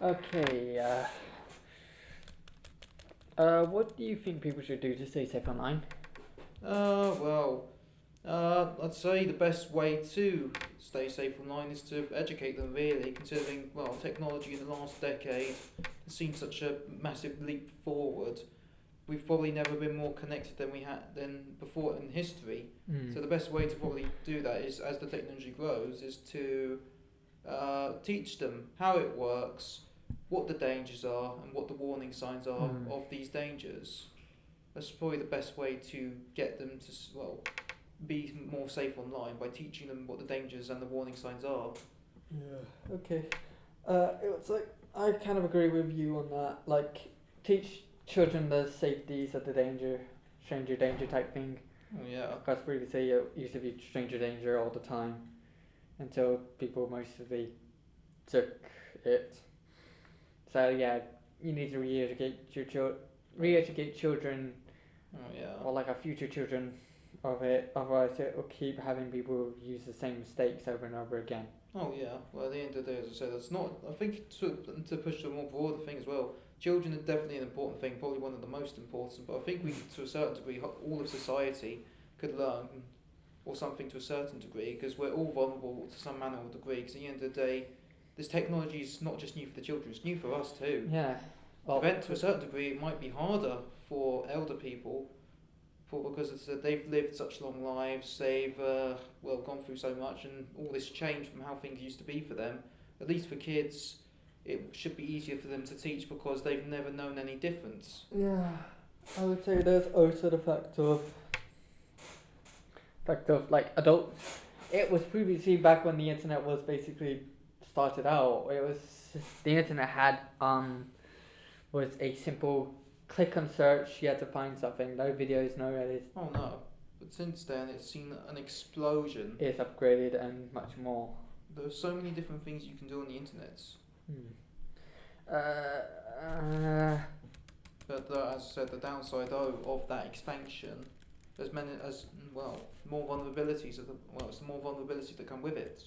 Okay. What do you think people should do to stay safe online? Well, I'd say the best way to stay safe online is to educate them, really, considering, well, technology in the last decade has seen such a massive leap forward. We've probably never been more connected than we had than before in history. Mm. So the best way to probably do that is, as the technology grows, is to teach them how it works, what the dangers are, and what the warning signs are Mm. of these dangers. That's probably the best way to get them to be more safe online, by teaching them what the dangers and the warning signs are. Yeah. Okay. It's like I kind of agree with you on that. Like, teach children the safeties of the stranger danger type thing. Oh yeah. Because previously it used to be stranger danger all the time until people mostly took it. So yeah, you need to re-educate children, Oh yeah. or like our future children, of it. Otherwise, it will keep having people use the same mistakes over and over again. Oh yeah. Well, at the end of the day, as I said, it's not. I think to push to a more broader thing as well. Children are definitely an important thing, probably one of the most important. But I think we, to a certain degree, all of society could learn, or something to a certain degree, because we're all vulnerable to some manner or degree. Because at the end of the day, this technology is not just new for the children; it's new for us too. Yeah. Well, Event to a certain degree, it might be harder for elder people, because they've lived such long lives, they've gone through so much, and all this change from how things used to be for them. At least for kids, it should be easier for them to teach because they've never known any difference. yeah. I would say there's also the fact of like adults. It was previously back when the internet was basically started out. It was the internet had was a simple click on search. You had to find something. No videos, no edits. Oh no! But since then, it's seen an explosion. It's upgraded and much more. There are so many different things you can do on the internet. Hmm. But as I said, the downside of that expansion, there's many as well more vulnerabilities it's the more vulnerabilities that come with it.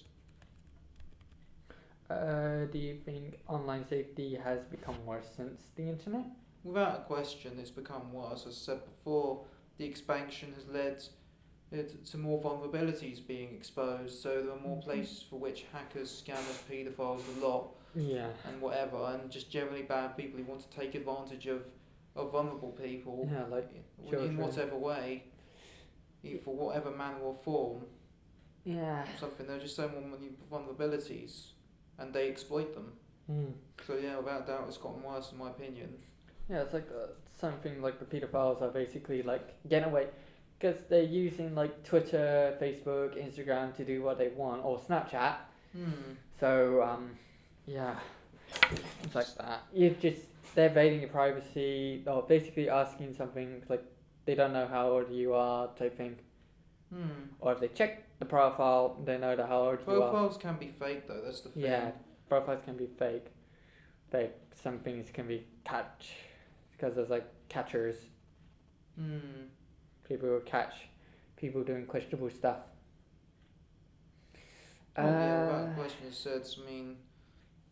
Do you think online safety has become worse since the internet? Without a question, it's become worse. As I said before, the expansion has led it to more vulnerabilities being exposed. So there are more places for which hackers, scammers, paedophiles, the lot, Yeah. and whatever, and just generally bad people who want to take advantage of vulnerable people Yeah, like in children. whatever way, for whatever manner or form. Yeah. Something, there are just so many vulnerabilities, and they exploit them. Hmm. So yeah, without doubt, it's gotten worse in my opinion. Yeah, it's like something like the pedophiles are basically like getting away because they're using like Twitter, Facebook, Instagram to do what they want, or Snapchat. So yeah, it's like that. They're invading your privacy, or basically asking something like they don't know how old you are type thing. Or if they check the profile, they know how old you are. Profiles can be fake though. That's the thing. Yeah, profiles can be fake. Some things can be because there's like catchers. People who catch people doing questionable stuff. That question is said. I mean,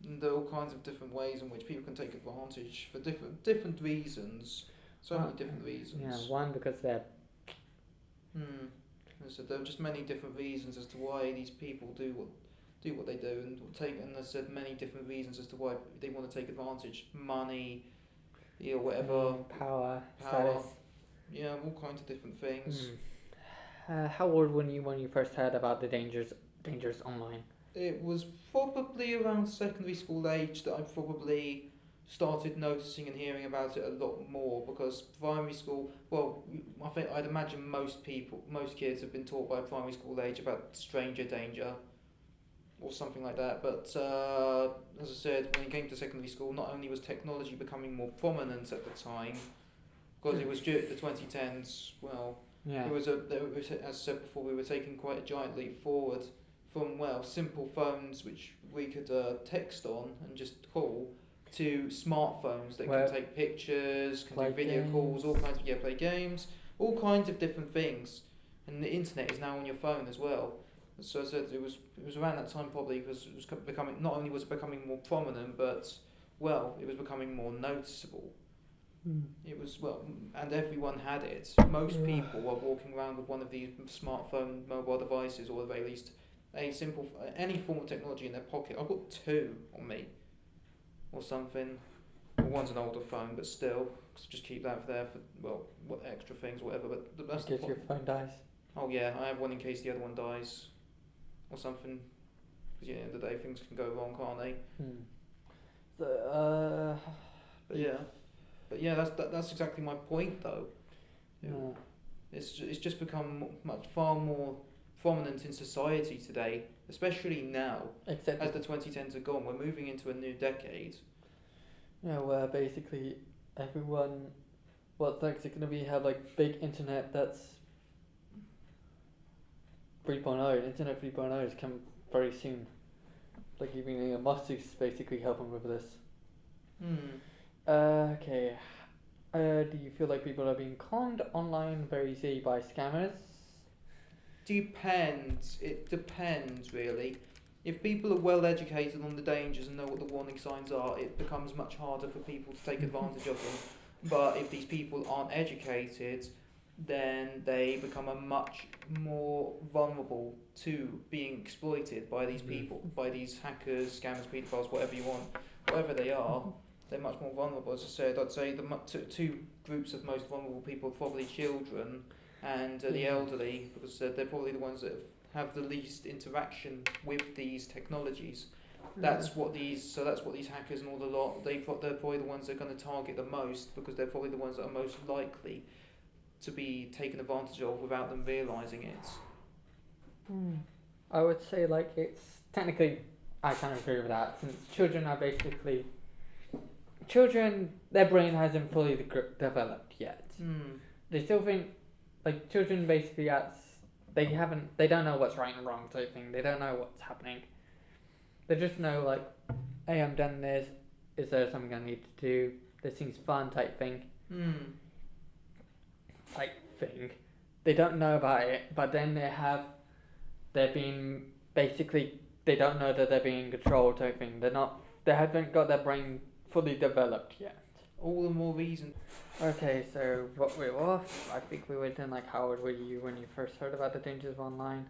there are all kinds of different ways in which people can take advantage for different reasons. So many different reasons. Yeah, one because they're. So there are just many different reasons as to why these people do what they do, and there's said many different reasons as to why they want to take advantage. Money, whatever. Power, status. Yeah, all kinds of different things. How old were you when you first heard about the dangers online? It was probably around secondary school age that I probably started noticing and hearing about it a lot more, because primary school, well, I think I'd imagine most kids have been taught by primary school age about stranger danger or something like that. But as I said, when it came to secondary school, not only was technology becoming more prominent at the time, because it was due the 2010s, well, Yeah. as I said before, we were taking quite a giant leap forward from, simple phones which we could text on and just call, to smartphones that can take pictures, can do video calls, all kinds of play games, all kinds of different things, and the internet is now on your phone as well. So I said it was around that time probably, because it was becoming, not only was it becoming more prominent, but well, it was becoming more noticeable. It was, well, and everyone had it. Most people were walking around with one of these smartphone mobile devices, or at very least any form of technology in their pocket. I've got two on me, or something. Well, one's an older phone, but still, just keep that there for, well, what extra things, or whatever. But that's in case your phone dies. Oh yeah, I have one in case the other one dies, or something. Because at the end of the day, things can go wrong, can't they? So, But yeah, that's exactly my point, though. yeah. It's just become far more prominent in society today, especially now. Except As the 2010s are gone, we're moving into a new decade. Yeah, where basically everyone, what's next? It's gonna be have like big internet that's 3.0. Internet 3.0 is coming very soon. Like even Elon Musk is basically helping with this. Okay. Do you feel like people are being conned online very easily by scammers? Depends. It depends, really. If people are well educated on the dangers and know what the warning signs are, it becomes much harder for people to take advantage of them. But if these people aren't educated, then they become a much more vulnerable to being exploited by these people, by these hackers, scammers, pedophiles, whatever you want, whatever they are. They're much more vulnerable. As I said, I'd say the two groups of most vulnerable people are probably children and the elderly, because they're probably the ones that have the least interaction with these technologies. That's what these hackers and all the lot, they're probably the ones that are going to target the most, because they're probably the ones that are most likely to be taken advantage of without them realising it. I would say like it's technically, I kind of agree with that, since children, their brain hasn't fully developed yet. They still think, like children basically they don't know what's right and wrong type thing. They don't know what's happening. They just know like, hey, I'm done this. Is there something I need to do? This seems fun type thing. Type thing. They don't know about it, but then they don't know that they're being controlled type thing. They haven't got their brain fully developed yet. All the more reason. Okay, so what we were off, I think we were then like, how old were you when you first heard about the dangers of online?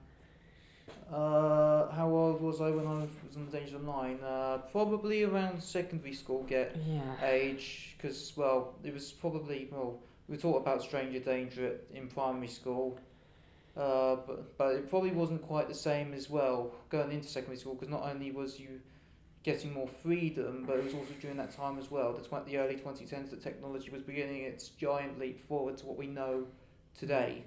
How old was I when I was on the dangers online? Probably around secondary school age, because, well, it was probably, we taught about stranger danger in primary school, but it probably wasn't quite the same as well going into secondary school, because not only was you getting more freedom, but it was also during that time as well, the early 2010s, that technology was beginning its giant leap forward to what we know today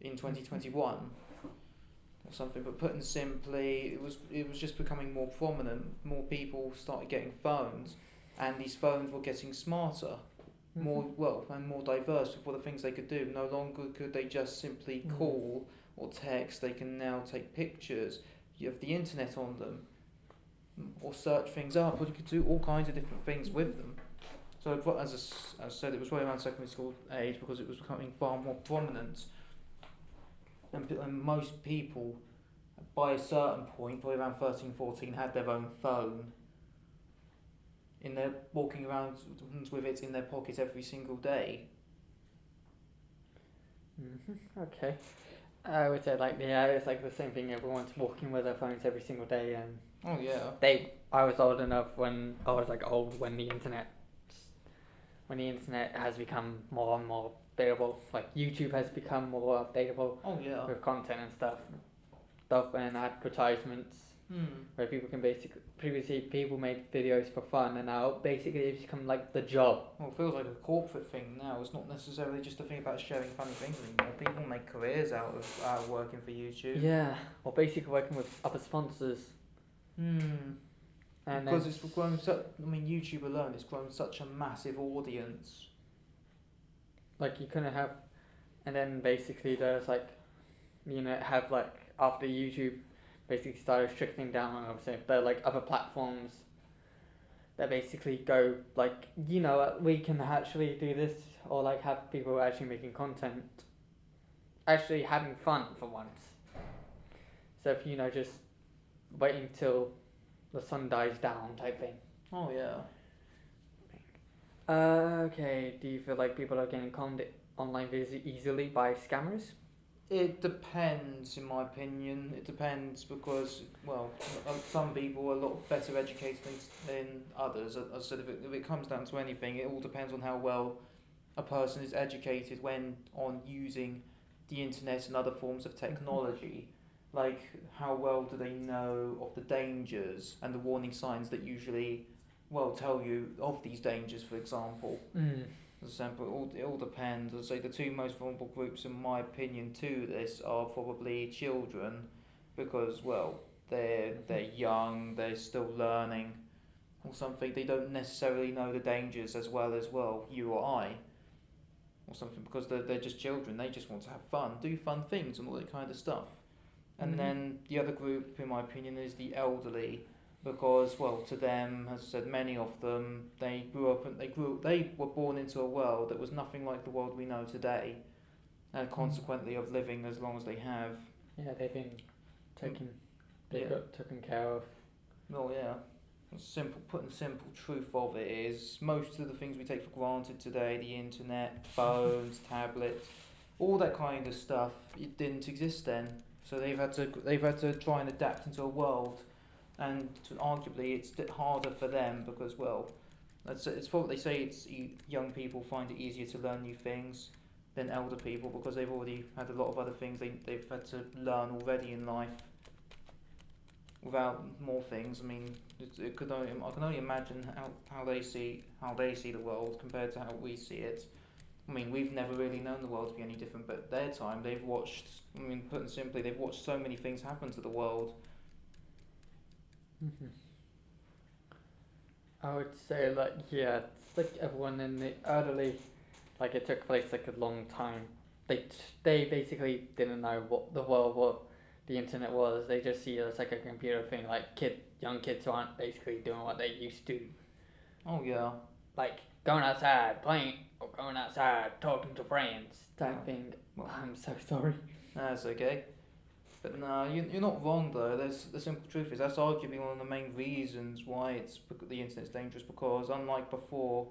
in 2021 or something. But putting simply, it was just becoming more prominent. More people started getting phones, and these phones were getting smarter, more diverse with all the things they could do. No longer could they just simply call or text. They can now take pictures. You have the internet on them, or search things up, or you could do all kinds of different things with them. So as I said, it was right around secondary school age, because it was becoming far more prominent, and most people by a certain point, probably around 13, 14, had their own phone, walking around with it in their pocket every single day. Okay. I would say it's like the same thing. Everyone's walking with their phones every single day, and oh yeah. I was old enough when when the internet has become more and more updatable. Like YouTube has become more updatable. Oh yeah. With content and stuff and advertisements. Where people can previously people made videos for fun, and now basically it's become like the job. Well, it feels like a corporate thing now. It's not necessarily just a thing about sharing funny things anymore. People make careers out of working for YouTube. Yeah, or basically working with other sponsors. And because it's grown YouTube alone, it's grown such a massive audience. Like you couldn't have, and then basically there's after YouTube basically started restricting down on, obviously, there are like other platforms that basically go like, we can actually do this, or like have people actually making content, actually having fun for once. So if just waiting till the sun dies down type thing. Oh yeah. Okay. Do you feel like people are getting conned online very easily by scammers? It depends, in my opinion. It depends because, well, some people are a lot better educated than others. As I said, if it comes down to anything, it all depends on how well a person is educated when on using the internet and other forms of technology. Like, how well do they know of the dangers and the warning signs that usually, well, tell you of these dangers, for example. Mm. For example, it all depends. I'd say the two most vulnerable groups, in my opinion, to this are probably children, because well, they're young, they're still learning, or something. They don't necessarily know the dangers as well you or I, or something, because they're just children. They just want to have fun, do fun things, and all that kind of stuff. And then the other group, in my opinion, is the elderly, because well, to them, as I said, many of them they were born into a world that was nothing like the world we know today, and consequently of living as long as they have. Yeah, they've been taken. They Yeah. got taken care of. Well, yeah. Putting simple truth of it is most of the things we take for granted today, the internet, phones, tablets, all that kind of stuff, it didn't exist then. So they've had to try and adapt into a world, and arguably it's harder for them because well, it's what they say. Young people find it easier to learn new things than elder people because they've already had a lot of other things they've had to learn already in life. Without more things, I mean, I can only imagine how they see the world compared to how we see it. I mean, we've never really known the world to be any different, but their time, they've watched, I mean, put simply, they've watched so many things happen to the world. I would say like yeah, it's like everyone in the elderly, like it took place like a long time. They basically didn't know what the world, what the internet was. They just see it as like a computer thing. Like young kids aren't basically doing what they used to. Oh yeah. Like going outside, playing, or going outside, talking to friends, type thing. Well, I'm so sorry. that's okay. But no, you're not wrong though. The simple truth is that's arguably one of the main reasons why the internet's dangerous, because unlike before,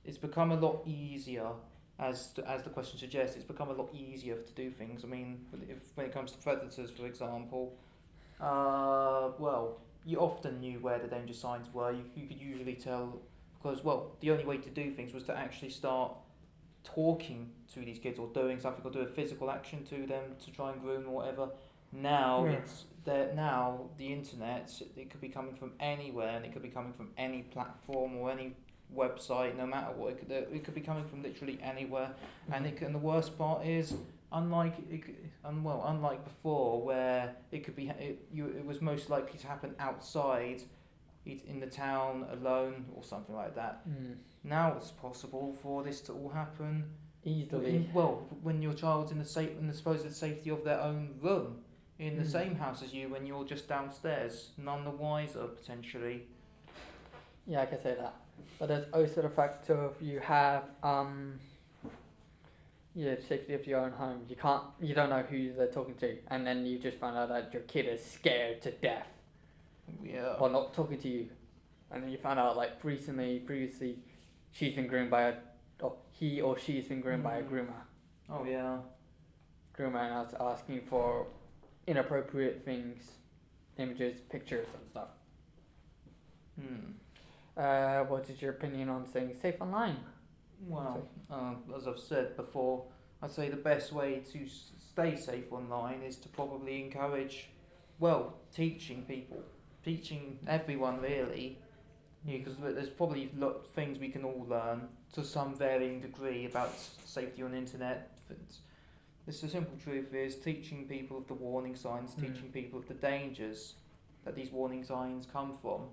it's become a lot easier. As the question suggests, it's become a lot easier to do things. I mean, when it comes to predators, for example, well, you often knew where the danger signs were. You could usually tell because well, the only way to do things was to actually start talking to these kids or doing something or do a physical action to them to try and groom or whatever. Now it's there. Now the internet, it could be coming from anywhere, and it could be coming from any platform or any website, no matter what. It could be coming from literally anywhere, and the worst part is, unlike before, where it was most likely to happen outside, in the town alone or something like that. Now it's possible for this to all happen easily. When your child's in the supposed safety of their own room, in the same house as you, when you're just downstairs, none the wiser potentially. Yeah, I can say that. But there's also the fact of you have safety of your own home. You don't know who they're talking to, and then you just find out that your kid is scared to death. Yeah. Or not talking to you, and then you find out like previously, she's been groomed by he or she's been groomed by a groomer. Oh yeah. Groomer and us asking for inappropriate things, images, pictures, and stuff. What is your opinion on staying safe online? Well, as I've said before, I'd say the best way to stay safe online is to probably encourage, teaching everyone really, because there's probably things we can all learn to some varying degree about safety on the internet. The simple truth is teaching people of the warning signs, teaching people of the dangers that these warning signs come from.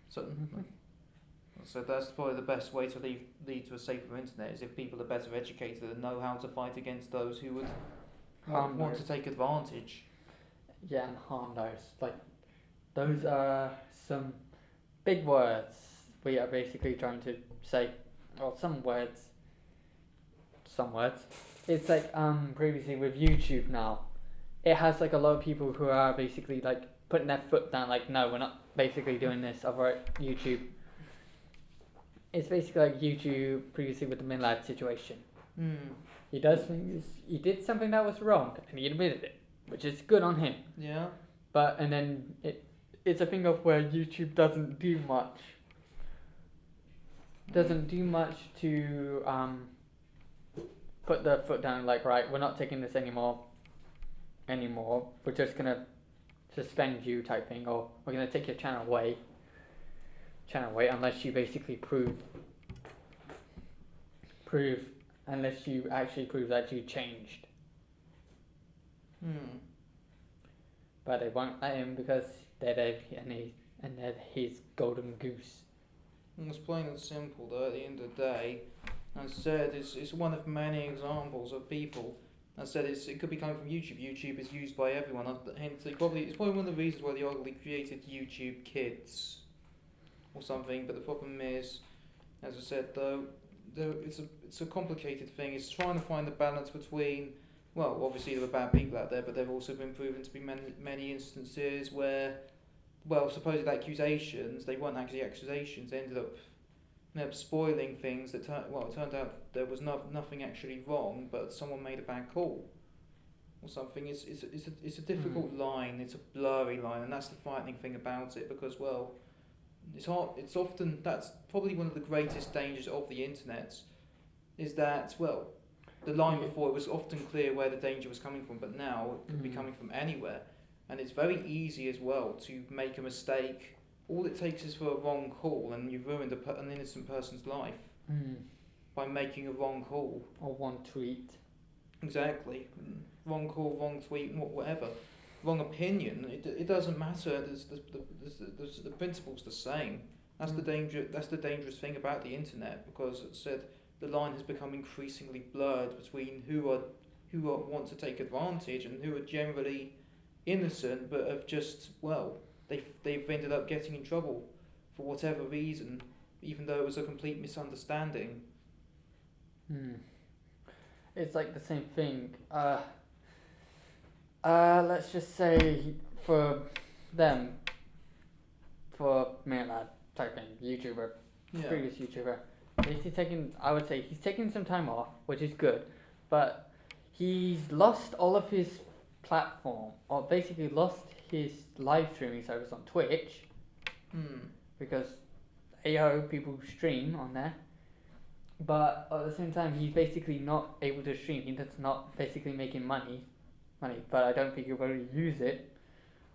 So that's probably the best way to lead to a safer internet, is if people are better educated and know how to fight against those who would want to take advantage. Yeah, and harm those. Like, those are some big words we are basically trying to say. Well, some words. It's like previously with YouTube now, it has like a lot of people who are basically like putting their foot down, like no, we're not basically doing this over at YouTube. it's basically like YouTube previously with the Millard situation. He does things. He did something that was wrong, and he admitted it, which is good on him. Yeah. But and then it's a thing of where YouTube doesn't do much. Doesn't do much to put the foot down. Like, right, we're not taking this anymore. We're just gonna suspend you, type thing, or we're gonna take your channel away. Unless you basically prove unless you actually prove that you changed. But they won't let him because they're his golden goose. It's plain and simple though, at the end of the day. As I said, it's one of many examples of people. As I said, it could be coming from YouTube. YouTube is used by everyone. Hence, it's probably one of the reasons why they arguably created YouTube Kids or something. But the problem is, as I said though, it's a complicated thing. It's trying to find the balance between, well, obviously there were bad people out there, but there have also been proven to be many instances where, well, supposed accusations, they weren't actually accusations, they ended up spoiling things that it turned out there was nothing actually wrong, but someone made a bad call or something. It's a difficult line, it's a blurry line, and that's the frightening thing about it, because, well, it's hard. It's often, that's probably one of the greatest dangers of the internet, is that, well, the line before, it was often clear where the danger was coming from, but now it could be coming from anywhere, and it's very easy as well to make a mistake. All it takes is for a wrong call, and you've ruined an innocent person's life by making a wrong call. Or one tweet. Exactly. Wrong call, wrong tweet, whatever. Wrong opinion. It doesn't matter. The principle's the same. That's the danger. That's the dangerous thing about the internet, because it said the line has become increasingly blurred between who want to take advantage and who are generally innocent, but have just, well, they've ended up getting in trouble for whatever reason, even though it was a complete misunderstanding. It's like the same thing. Let's just say for them, for Millard typing YouTuber, previous YouTuber, I would say he's taking some time off, which is good, but he's lost all of his platform, or basically lost his live streaming service on Twitch, because people stream on there, but at the same time he's basically not able to stream. He's not basically making money, but I don't think he'll really use it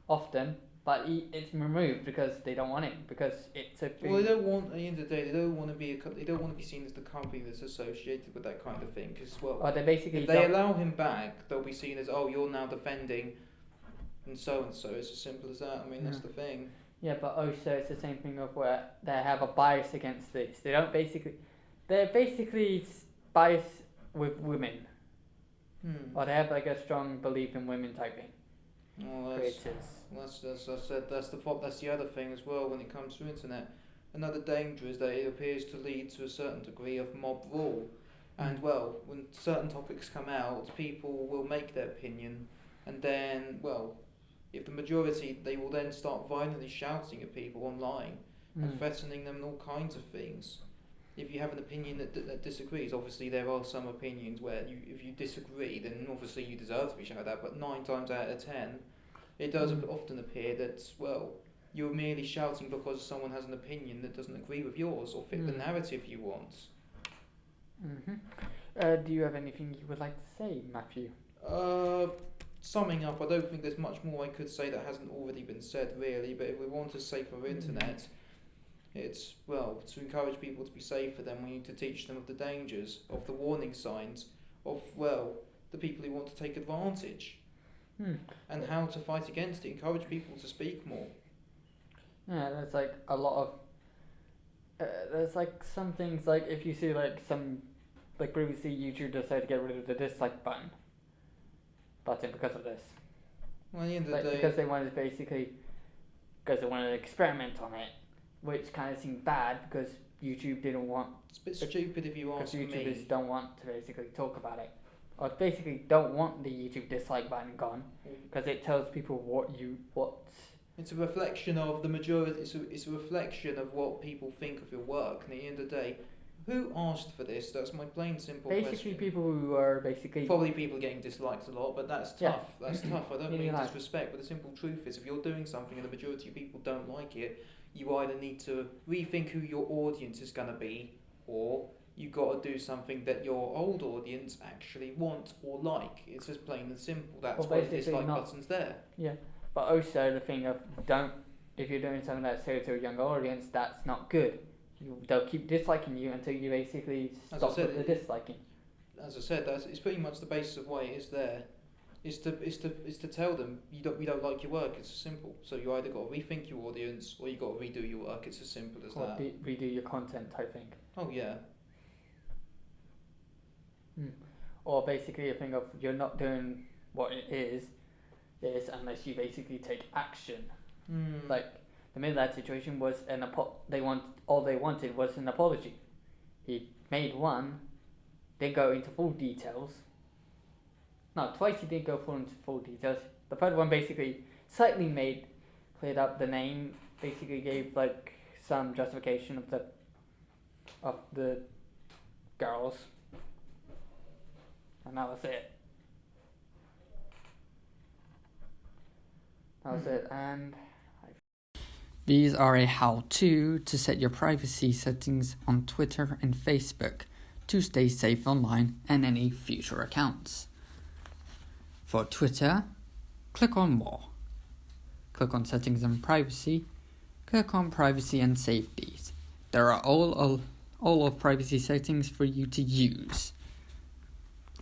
often. But it's removed because they don't want it, because it's a big... Well, they don't want, at the end of the day, they don't want to be seen as the company that's associated with that kind of thing, because, well, they basically if they allow him back, they'll be seen as, oh, you're now defending and so. It's as simple as that. I mean, that's the thing. Yeah, but also it's the same thing of where they have a bias against this. They're basically biased with women. Or they have like a strong belief in women typing. Well, that's the other thing as well when it comes to internet. Another danger is that it appears to lead to a certain degree of mob rule. And, well, when certain topics come out, people will make their opinion, and then, well, if the majority, they will then start violently shouting at people online and threatening them and all kinds of things. If you have an opinion that disagrees, obviously there are some opinions where if you disagree, then obviously you deserve to be shouted at, but 9 times out of 10, it does often appear that, well, you're merely shouting because someone has an opinion that doesn't agree with yours or fit the narrative you want. Do you have anything you would like to say, Matthew? Summing up, I don't think there's much more I could say that hasn't already been said, really, but if we want a safer internet, it's, well, to encourage people to be safer, then we need to teach them of the dangers, of the warning signs, of, well, the people who want to take advantage, and how to fight against it, encourage people to speak more. Yeah, there's like a lot of, there's like some things, like if you see like some, like previously YouTube decided to get rid of the dislike button because of this. Well, at the end of the day, because they wanted to experiment on it, which kind of seemed bad because YouTube didn't want. It's a bit stupid if you ask me. Because YouTubers don't want to basically talk about it, or basically don't want the YouTube dislike button gone, because it tells people It's a reflection of the majority. It's a reflection of what people think of your work. And at the end of the day, who asked for this? That's my plain simple Basically, question. people who are basically Probably people getting disliked a lot, but that's Yeah. tough. That's tough. I don't Really mean like. disrespect, but the simple truth is, if you're doing something and the majority of people don't like it, you either need to rethink who your audience is going to be, or you got to do something that your old audience actually want or like. It's just plain and simple. That's Well, why the basically dislike not- button's there. But also the thing of if you're doing something that's tailored to a younger audience, that's not good. They'll keep disliking you until you basically As I stop said, with the disliking. As I said, it's pretty much the basis of why it is there. Is to tell them we don't like your work. It's simple. So you either got to rethink your audience or you got to redo your work. It's as simple as Or that. redo your content type thing. Oh yeah. Or basically a thing of you're not doing what it is unless you basically take action. Like the Midlad situation was all they wanted was an apology. He made one, didn't go into full details. No, twice he didn't go into full details. The third one basically slightly cleared up the name, basically gave like some justification of the girls. And that was it. And these are a how-to to set your privacy settings on Twitter and Facebook to stay safe online and any future accounts. For Twitter, click on More. Click on Settings and Privacy. Click on Privacy and Safeties. There are all of privacy settings for you to use.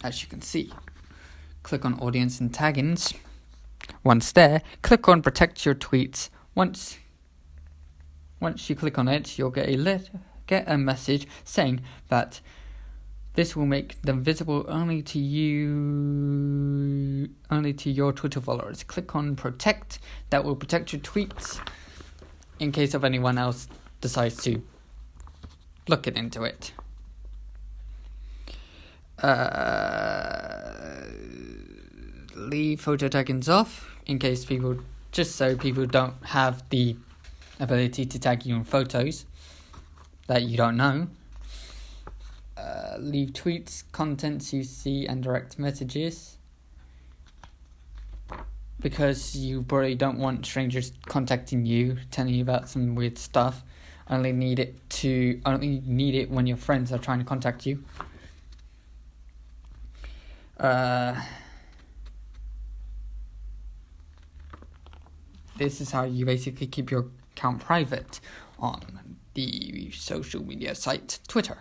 As you can see, click on Audience and Taggings. Once there, click on Protect Your Tweets. Once you click on it, you'll get a message saying that this will make them visible only to your Twitter followers. Click on Protect. That will protect your tweets in case of anyone else decides to look into it. Leave photo taggings off just so people don't have the ability to tag you in photos that you don't know. Leave tweets, contents you see, and direct messages, because you probably don't want strangers contacting you, telling you about some weird stuff. Only need it when your friends are trying to contact you. This is how you basically keep your account private on the social media site Twitter.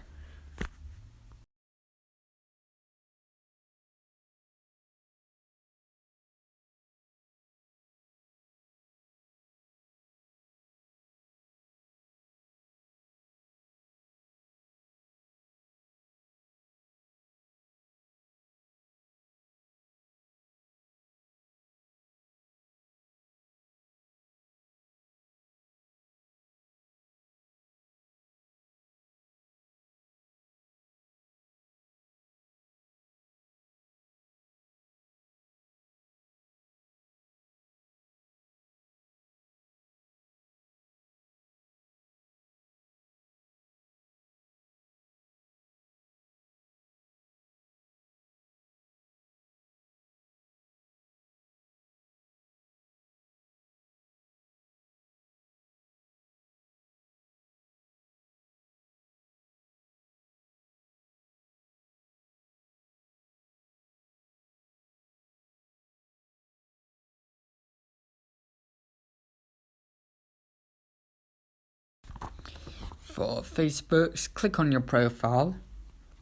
For Facebook, click on your profile.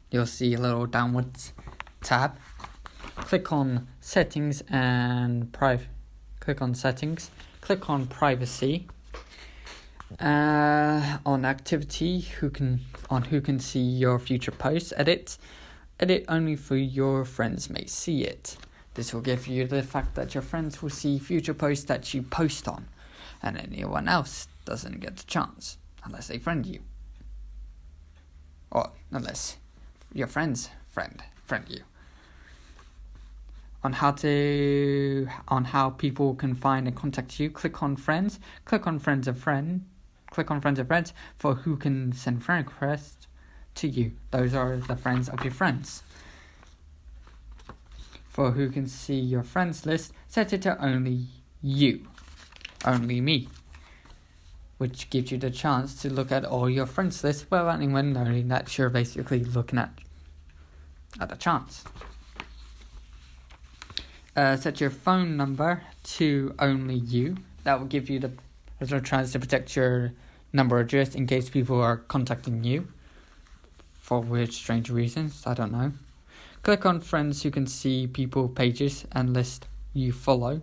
You'll see a little downwards tab. Click on Settings and Click on Settings. Click on Privacy. On Activity, who can see your future posts. Edit only for your friends may see it. This will give you the fact that your friends will see future posts that you post on, and anyone else doesn't get the chance unless they friend you, or unless your friends friend you. on how people can find and contact you, click on friends. Click on friends of friends for who can send friend requests to you. Those are the friends of your friends. For who can see your friends list, set it to only you, only me, which gives you the chance to look at all your friends list without anyone knowing that you're basically looking at a chance. Set your phone number to only you. That will give you the chance to protect your number address in case people are contacting you for weird, strange reasons. I don't know. Click on friends who can see people pages and list you follow.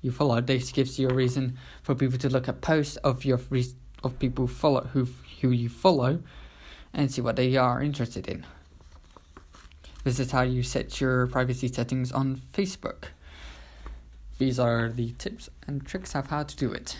This gives you a reason for people to look at posts of people who you follow and see what they are interested in. This is how you set your privacy settings on Facebook. These are the tips and tricks of how to do it.